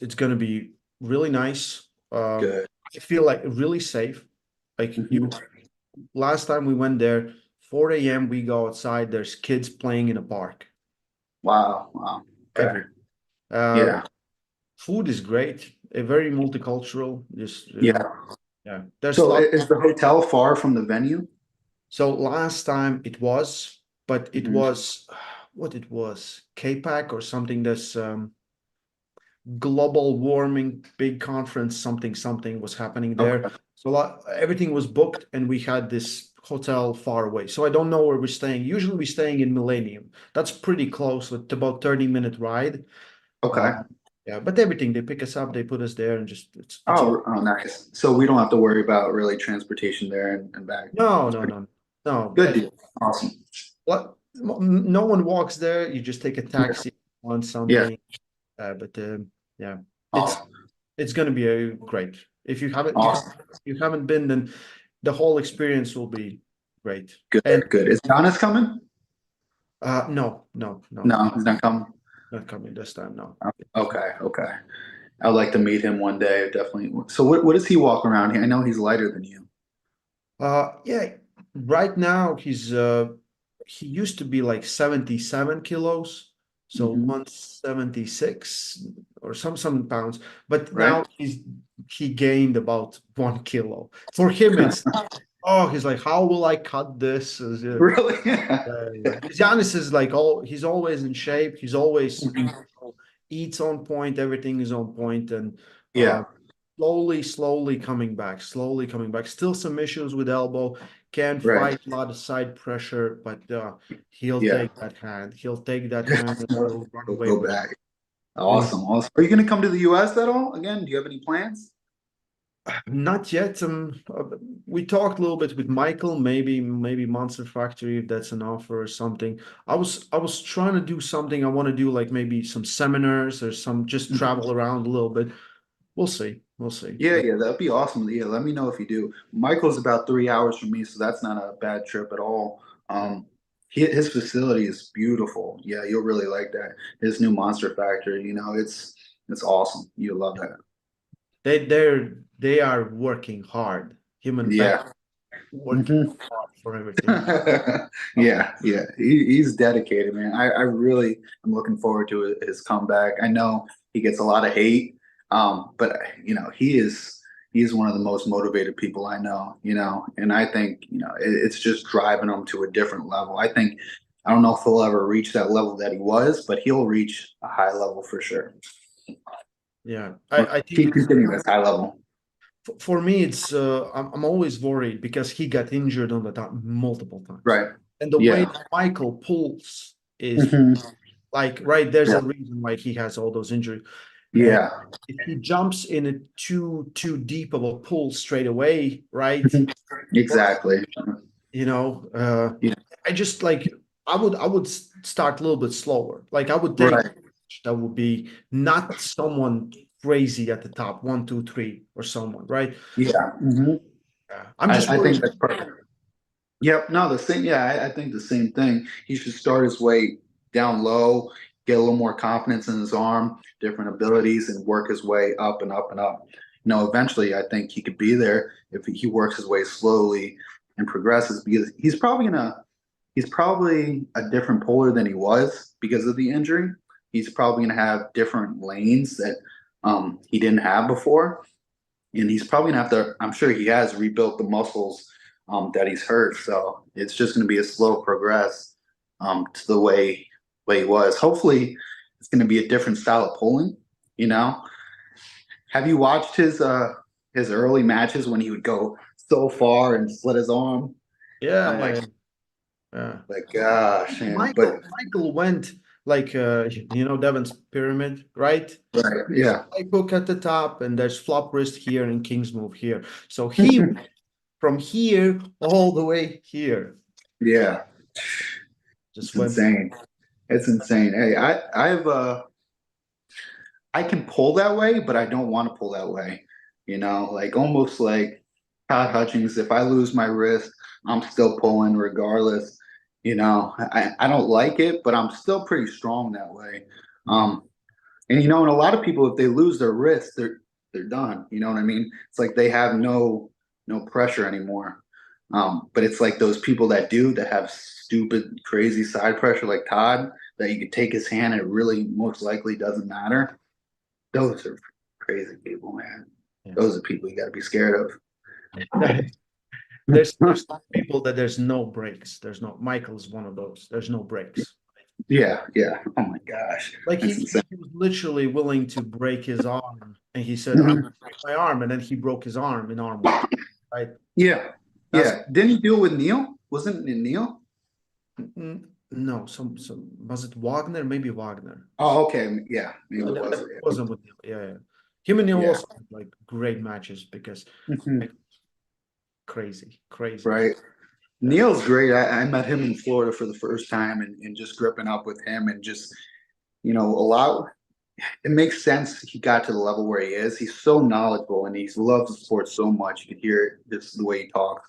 it's gonna be really nice.
Good.
I feel like really safe. Like you,
Mhm.
last time we went there, 4 a.m. we go outside. There's kids playing in a park
Wow. Wow. Okay.
everywhere. Uh,
Yeah.
Food is great. Very multicultural. Just
Yeah.
yeah. There's a
So
lot.
is the hotel far from the venue?
So last time it was, but it
Mhm.
was what it was, KPAC or something. That's global warming big conference. Something was happening there.
Okay.
So everything was booked, and we had this hotel far away. So I don't know where we're staying. Usually we're staying in Millennium. That's pretty close. It's about 30-minute ride.
Okay.
Yeah, but everything they pick us up, they put us there, and just it's all.
Oh, nice. So we don't have to worry about really transportation there and back.
No,
That's
no,
pretty
no, no.
good deal. Awesome.
What? No one walks there. You just take a
Yeah.
taxi on
Yeah.
something. But yeah, it's
Awesome.
it's gonna be a great. If
Awesome.
you haven't been, then the whole experience will be great.
Good.
And
Good. Is Giannis coming?
no,
No, he's not coming.
not coming this time. No.
Okay. Okay. I'd like to meet him one day, definitely. So what does he walk around here? I know he's lighter than you.
Yeah. Right now he used to be like 77 kilos, so
Hmm.
176 or some pounds. But
Right?
now he gained about 1 kilo. For him, it's he's like, how will I cut this?
Really?
Yeah. Giannis is like he's always in shape. He's always
Mhm.
eats on point, everything is on point, and
Yeah,
slowly coming back, slowly coming back. Still some issues with elbow, can't
right.
fight a lot of side pressure, but he'll
Yeah.
take that hand. He'll take that hand and he'll run
We'll
away
go
with it.
back.
And
Awesome, awesome. Are you going to come to the US at all? Again, do you have any plans?
not yet. We talked a little bit with Michael, maybe Monster Factory if that's an offer or something. I was trying to do something. I want to do like maybe some seminars or some just travel around a little bit. We'll see. We'll see.
Yeah,
But
yeah, that'd be awesome. Yeah, let me know if you do. Michael's about 3 hours from me, so that's not a bad trip at all.
yeah.
His facility is beautiful. Yeah, you'll really like that. His new Monster Factory, it's awesome. You'll love that.
They are working hard. Human being
Yeah.
working
Mhm.
hard for everything.
Yeah, yeah. He's dedicated, man. I really am looking forward to his comeback. I know he gets a lot of hate, but he is one of the most motivated people I know, and I think, it's just driving him to a different level. I don't know if he'll ever reach that level that he was, but he'll reach a high level for sure.
Yeah,
Or
I think
keep
it's
continuing this high level.
for me. It's I'm always worried because he got injured on the top multiple times,
Right.
and the way
Yeah.
that Michael pulls is
Hmm.
like right. There's
Yeah.
a reason why he has all those injuries. And
Yeah.
if he jumps in a too deep of a pull straight away, right?
Mhm. Exactly.
You know,
Yeah.
I just like I would start a little bit slower. Like I would take
Right.
that would be not someone crazy at the top, one, two, three, or someone, right?
Yeah. Hmm.
I'm just
I
worried.
think that's perfect. Yep. No, the same. Yeah, I think the same thing. He should start his weight down low, get a little more confidence in his arm, different abilities, and work his way up and up and up. Eventually, I think he could be there if he works his way slowly and progresses, because he's probably a different puller than he was because of the injury. He's probably going to have different lanes that he didn't have before, and he's probably gonna have to. I'm sure he has rebuilt the muscles that he's hurt, so it's just going to be a slow progress to the way he was. Hopefully, it's going to be a different style of pulling. You know, have you watched his early matches when he would go so far and split his arm? I'm
Yeah,
like,
yeah, yeah.
gosh, man. But
Michael went like Devon's pyramid, right?
right,
There's
yeah,
high hook at the top, and there's flop wrist here and king's move here. So he from here all the way here.
yeah,
Just
it's
went.
insane. It's insane. Hey, I can pull that way, but I don't want to pull that way. Like almost like Todd Hutchings. If I lose my wrist, I'm still pulling regardless. I don't like it, but I'm still pretty strong that way.
Yeah.
And a lot of people, if they lose their wrist, they're done. You know what I mean? It's like they have no pressure anymore. But it's like those people that have stupid, crazy side pressure, like Todd, that you could take his hand and it really most likely doesn't matter. Those are crazy people, man.
Yeah.
Those are people you got to be scared
There's
of.
some people that there's no breaks. There's no Michael's one of those. There's no breaks.
Yeah, yeah. Oh my gosh,
Like
that's insane.
he was literally willing to break his arm, and he said, "I'm gonna break my arm," and then he broke his arm in arm work. Right?
Yeah,
That's
yeah. Didn't he deal with Neil? Wasn't it Neil?
no. Some was it Wagner? Maybe Wagner.
Oh, okay. Yeah, maybe
No,
it was.
that wasn't with Neil. Yeah, yeah. Him and Neil
Yeah.
also had, like great matches because
Mhm.
like crazy, crazy.
Right.
Yeah.
Neil's great. I met him in Florida for the first time, and just gripping up with him, and just a lot. It makes sense he got to the level where he is. He's so knowledgeable and he loves the sport so much. You can hear it just the way he talks.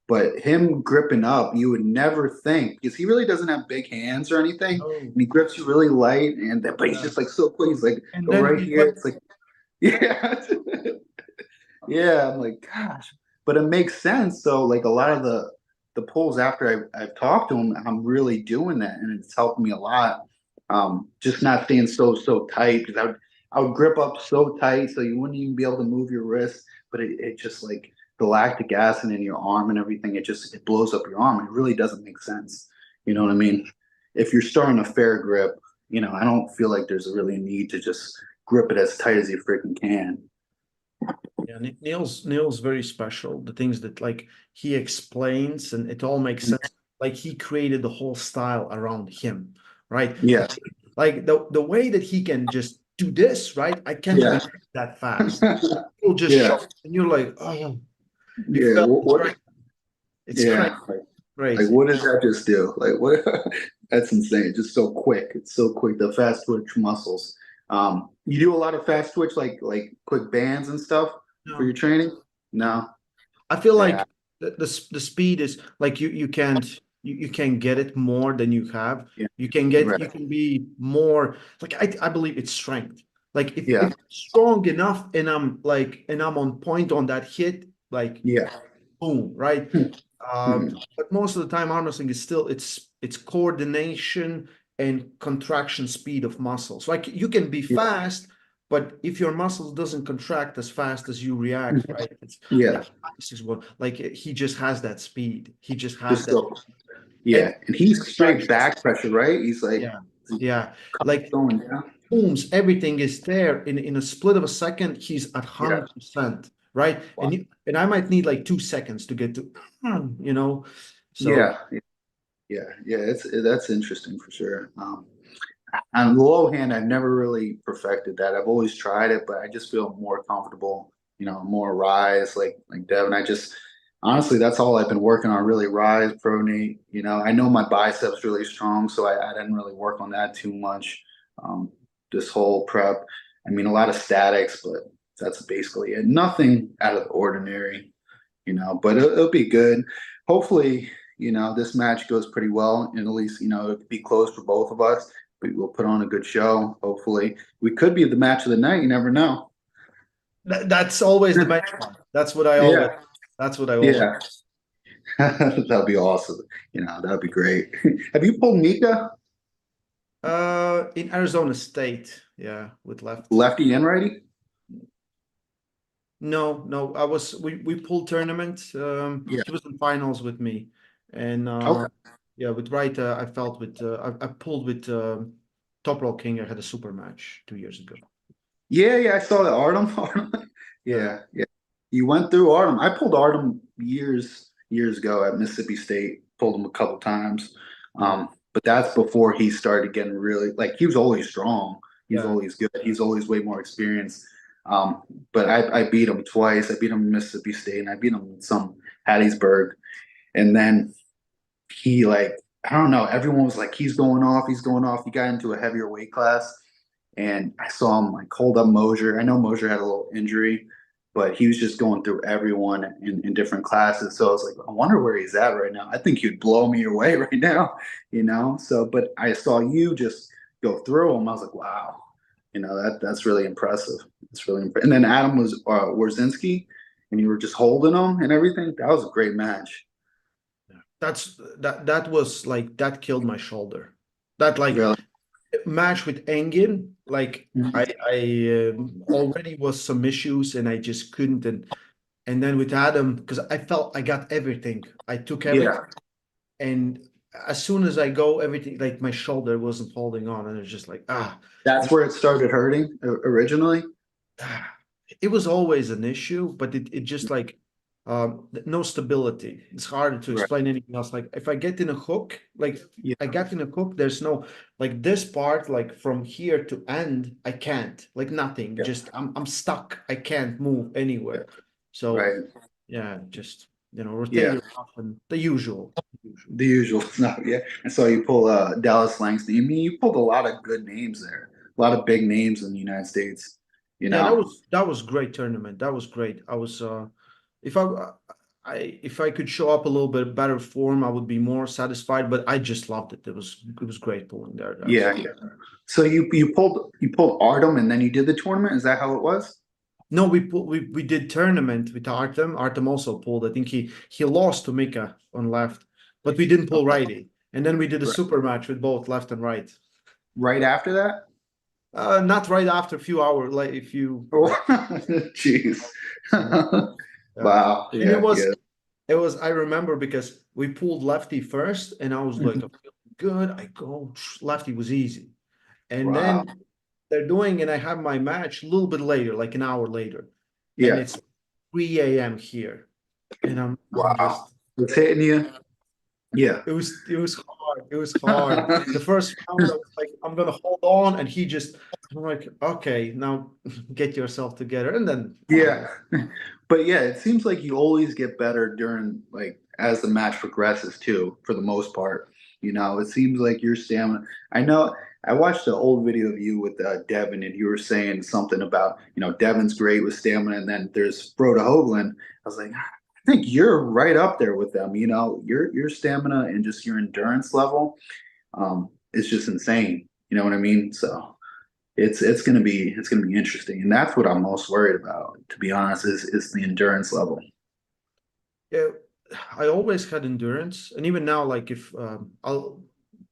But him gripping up, you would never think, because he really doesn't have big hands or anything,
Oh,
and he grips you really light, but he's
yeah.
just like so quick. He's like,
And
go
then
right
he
here.
went.
It's like, yeah. Yeah, I'm like, gosh, but it makes sense. So like a lot of the pulls after I've talked to him, I'm really doing that, and it's helped me a lot. Just not staying so tight, because I would grip up so tight so you wouldn't even be able to move your wrist, but it just like the lactic acid in your arm and everything, it blows up your arm. It really doesn't make sense. You know what I mean? If you're starting a fair grip, I don't feel like there's really a need to just grip it as tight as you freaking can.
Yeah, Neil's very special. The things that like he explains and it all makes sense. Like he created the whole style around him, right?
Yeah,
Like the way that he can just do this, right? I can't
yeah,
even do that fast. He'll just
yeah,
show, and you're like, oh, you
yeah.
felt
What,
it's
what
right. It's crazy,
yeah, like
crazy.
what does that just do? Like what? That's insane. Just so quick. It's so quick. The fast twitch muscles. You do a lot of fast twitch, like quick bands and stuff for your
No,
training?
no.
No.
I feel
Yeah.
like the speed is like you can get it more than you have.
Yeah.
You
Right.
can be more like I believe it's strength. Like if
Yeah.
I'm strong enough and I'm on point on that hit, like
Yeah.
boom, right?
Mhm.
But most of the time, arm wrestling is still it's coordination and contraction speed of muscles. Like you can be
Yeah.
fast, but if your muscles doesn't contract as fast as you react, right? It's
Yeah.
like this is what like he just has that speed. He just has
Just
that
so. Yeah.
and
And he's straight
contraction.
back pressure, right? He's like
Yeah, yeah. Like
going down.
booms, everything is there in a split of a second. He's at
Yeah.
100%, right?
Wow.
And I might need like 2 seconds to get to, So
Yeah. Yeah. Yeah. That's interesting for sure. On the low hand, I've never really perfected that. I've always tried it, but I just feel more comfortable, more rise, like Devin. I just honestly, that's all I've been working on, really rise, pronate. I know my biceps really strong, so I didn't really work on that too much. Um, this whole prep, I mean, a lot of statics, but that's basically it. Nothing out of the ordinary, but it'll be good. Hopefully, this match goes pretty well, and at least, it could be close for both of us. But we'll put on a good show. Hopefully, we could be the match of the night. You never know.
that's always the benchmark.
Yeah,
That's what I always.
yeah, that'd be awesome. That'd be great. Have you pulled Mika
In Arizona State, yeah, with left.
lefty and righty?
No, no, we pulled tournament.
Yeah.
He was in finals with me, and
Okay.
yeah, with right, I felt with I pulled with Top Roll King. I had a super match 2 years ago.
Yeah, yeah, I saw that Artem. Artem.
Yeah,
Yeah, yeah. You went through Artem. I pulled Artem years ago at Mississippi State. Pulled him a couple times.
yeah,
But that's before he started getting really like he was always strong. He's
yeah.
always good. He's always way more experienced. But I beat him twice. I beat him in Mississippi State and I beat him in some Hattiesburg. And then he like I don't know. Everyone was like, he's going off. He's going off. He got into a heavier weight class, and I saw him like hold up Mosier. I know Mosier had a little injury, but he was just going through everyone in different classes. So I was like, I wonder where he's at right now. I think he'd blow me away right now. So, but I saw you just go through him. I was like, wow, that's really impressive. It's really impressive. And then Adam was Warzinski, and you were just holding him and everything. That was a great match.
That was like that killed my shoulder. That like
Really.
match with Engin, like
Mhm.
I already was some issues and I just couldn't and then with Adam because I felt I got everything. I took everything
Yeah.
and as soon as I go everything like my shoulder wasn't holding on and it's just like
That's
and
where it started hurting originally.
it was always an issue, but it just like no stability. It's harder to
Right.
explain anything else. Like if I get in a hook, like
Yeah.
I got in a hook, there's no like this part, like from here to end, I can't, like nothing.
Yeah.
Just I'm stuck. I can't move
Yeah.
anywhere. So
Right.
yeah, just
Yeah.
rotator cuff and the usual.
The usual stuff. Yeah. And so you pull Dallas Langston. I mean, you pulled a lot of good names there. A lot of big names in the United States. You
Yeah,
know.
that was great tournament. That was great. I was if if I could show up a little bit better form, I would be more satisfied. But I just loved it. It was great pulling there. That's
Yeah. Yeah. So you pulled Artem and then you did the tournament. Is that how it was?
no, we did tournament with Artem. Artem also pulled. I think he lost to Mika on left, but we didn't pull
Okay.
righty. And then we did a
Right.
super match with both left and right.
Right after that.
Not right after a few hours, like if you
Oh,
like
jeez.
yeah. Yeah.
Wow.
And
Yeah. Yeah.
it was I remember because we pulled lefty first and I was like
Mhm.
I feel good. I go lefty was easy. And
Wow.
then they're doing, and I have my match a little bit later, like an hour later, and
Yeah.
it's 3 a.m. here, and I'm
Wow.
just
It's hitting you. Yeah.
it was hard. It was hard. The first round, I was like, I'm gonna hold on, and I'm like, okay, now get yourself together, and then
Yeah. But yeah, it seems like you always get better during like as the match progresses too, for the most part. You know, it seems like your stamina. I know I watched an old video of you with Devin, and you were saying something about, Devin's great with stamina, and then there's Frodo Hovland. I was like, I think you're right up there with them. Your stamina and just your endurance level is just insane. You know what I mean? So it's gonna be interesting, and that's what I'm most worried about, to be honest, is the endurance level.
yeah, I always had endurance, and even now, like if I'll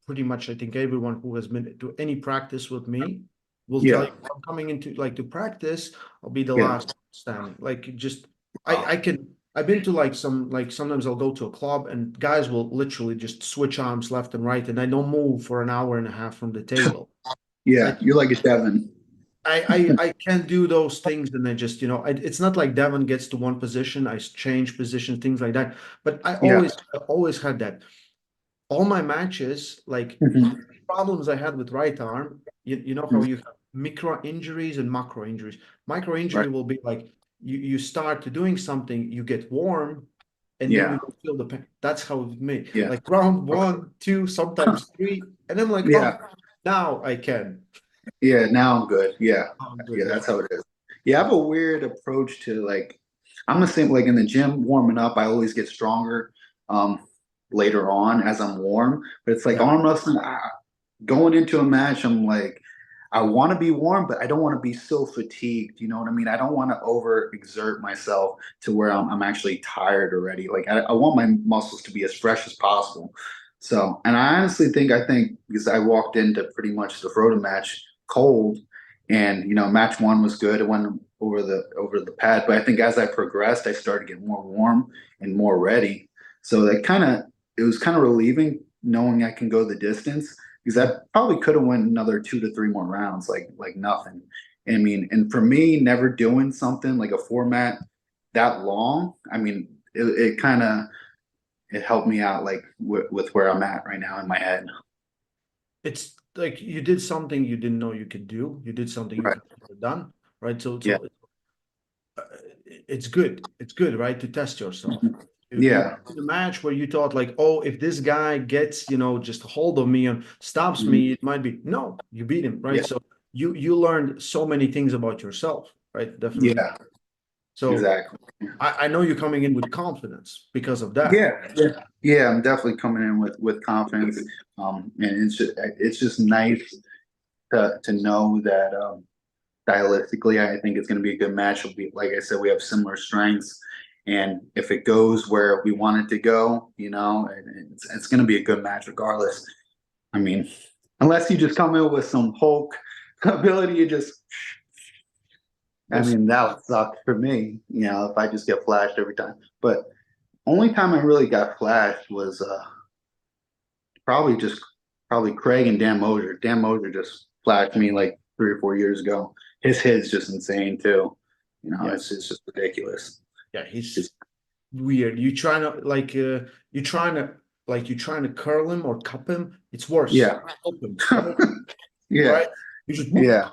pretty much, I think everyone who has been to any practice with me will tell
Yeah,
you I'm coming into like to practice, I'll be the
yeah,
last standing. Like just I
wow.
can I've been to like sometimes I'll go to a club and guys will literally just switch arms left and right, and I don't move for an hour and a half from the table.
Yeah,
I
you're like a Devin.
I can't do those things, and then just it's not like Devon gets to one position, I change position, things like that. But
Yeah.
I always had that. All my matches, like
Mhm.
problems I had with right arm, you know how
Mhm.
you have micro injuries and macro injuries. Micro
Right.
injury will be like you start to doing something, you get warm, and then you
Yeah.
don't feel the pain. That's how it made.
Yeah.
Like round one, two, sometimes three, and I'm like,
Yeah.
oh, now I can.
Yeah. Now I'm good. Yeah.
I'm good,
Yeah.
yeah.
That's how it is. Yeah. I have a weird approach to like, I'm the same, like in the gym warming up, I always get stronger um later on as I'm warm. But it's like
Yeah.
arm wrestling, going into a match, I'm like, I want to be warm, but I don't want to be so fatigued. You know what I mean? I don't want to overexert myself to where I'm actually tired already. Like I want my muscles to be as fresh as possible. So, and I honestly think because I walked into pretty much the Frodo match cold, and match one was good. It went over the pad, but I think as I progressed, I started getting more warm and more ready. So it was kind of relieving knowing I can go the distance, because
Yeah.
I probably could have went another 2 to 3 more rounds, like nothing. And I mean, and for me, never doing something like a format that long, I mean, it kind of it helped me out, like with where I'm at right now in my head.
It's like you did something you didn't know you could do. You did something you
Right.
could have done, right? So
Yeah.
uh, it's good. It's good, right? To test yourself.
Mhm.
You
Yeah.
in a match where you thought like, oh, if this guy gets, just a hold of me and stops me,
Mhm.
it might be no, you beat him, right?
Yeah.
So you learned so many things about yourself, right? Definitely.
Yeah.
So
Exactly.
I know you're coming in with confidence because of that.
Yeah. Yeah. Yeah. I'm definitely coming in with confidence. And it's just nice to know that stylistically, I think it's going to be a good match. It'll be, like I said, we have similar strengths, and if it goes where we want it to go, it's going to be a good match regardless. I mean, unless you just come in with some Hulk ability, I
We'll see.
mean, that would suck for me. If I just get flashed every time. But only time I really got flashed was probably just probably Craig and Dan Mosier. Dan Mosier just flashed me like 3 or 4 years ago. His hit's just insane too.
Yeah.
It's just ridiculous.
Yeah, he's
Just
weird. You trying to curl him or cup him. It's worse.
yeah,
Cup him, right?
yeah,
Right? You just whoop.
yeah.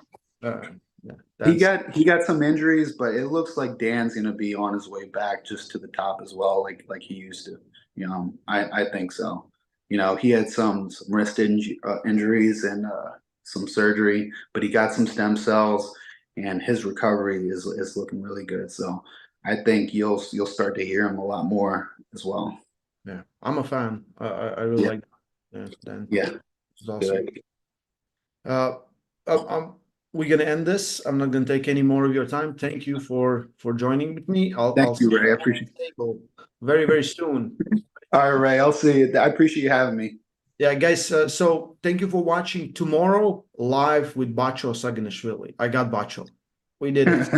Yeah,
He
that's
got he got some injuries, but it looks like Dan's gonna be on his way back just to the top as well, like he used to. I think so. He had some wrist injuries and some surgery, but he got some stem cells, and his recovery is looking really good. So I think you'll start to hear him a lot more as well.
yeah. I'm a fan. I really
Yeah,
like that. Yeah, Dan.
yeah,
It's awesome.
good.
Uh, I'm we're gonna end this. I'm not gonna take any more of your time. Thank you for joining with me.
Thank
I'll
you,
see you
Ray. I
on
appreciate.
the table very, very soon.
All right, Ray. I'll see you. I appreciate you having me.
Yeah, guys. So thank you for watching. Tomorrow, live with Bacho Saganishvili. I got Bacho. We did it.